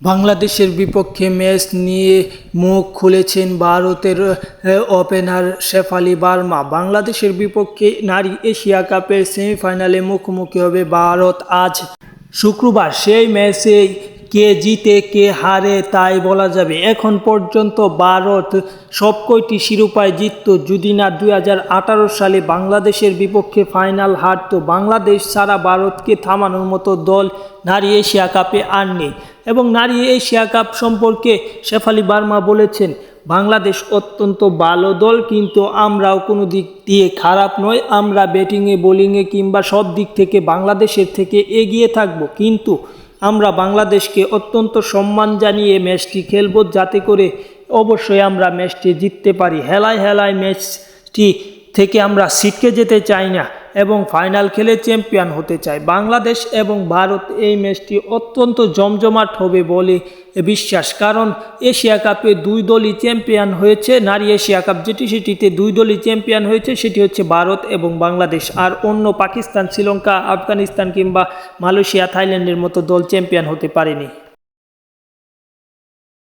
বাংলাদেশের বিপক্ষে ম্যাচ নিয়ে মুখ খুলেছেন ভারতের ওপেনার শেফালি ভার্মা। বাংলাদেশের বিপক্ষে নারী এশিয়া কাপের সেমিফাইনালে মুখোমুখি হবে ভারত আজ শুক্রবার। সেই ম্যাচে কে জিতে কে হারে তাই বলা যাবে। এখন পর্যন্ত ভারত সবকটি শিরোপায় জিতত যদি না 2018 সালে বাংলাদেশের বিপক্ষে ফাইনাল হারত। বাংলাদেশ ছাড়া ভারতকে থামানোর মতো দল নারী এশিয়া কাপে আর নেই। এবং নারী এশিয়া কাপ সম্পর্কে শেফালি ভার্মা বলেছেন, বাংলাদেশ অত্যন্ত ভালো দল, কিন্তু আমরাও কোনো দিক দিয়ে খারাপ নয়। আমরা ব্যাটিংয়ে বোলিংয়ে কিংবা সব দিক থেকে বাংলাদেশের থেকে এগিয়ে থাকব, কিন্তু আমরা বাংলাদেশকে অত্যন্ত সম্মান জানিয়ে ম্যাচটি খেলব, যাতে করে অবশ্যই আমরা ম্যাচটি জিততে পারি। হেলায় ম্যাচটি থেকে আমরা ছিটকে যেতে চাই না এবং ফাইনাল খেলে চ্যাম্পিয়ন হতে চাই। বাংলাদেশ এবং ভারত এই ম্যাচটি অত্যন্ত জমজমাট হবে বলে বিশ্বাস, কারণ এশিয়া কাপে দুই দলই চ্যাম্পিয়ন হয়েছে। নারী এশিয়া কাপ সেটিতে দুই দলই চ্যাম্পিয়ন হয়েছে, সেটি হচ্ছে ভারত এবং বাংলাদেশ। আর অন্য পাকিস্তান, শ্রীলঙ্কা, আফগানিস্তান কিংবা মালয়েশিয়া, থাইল্যান্ডের মতো দল চ্যাম্পিয়ন হতে পারেনি।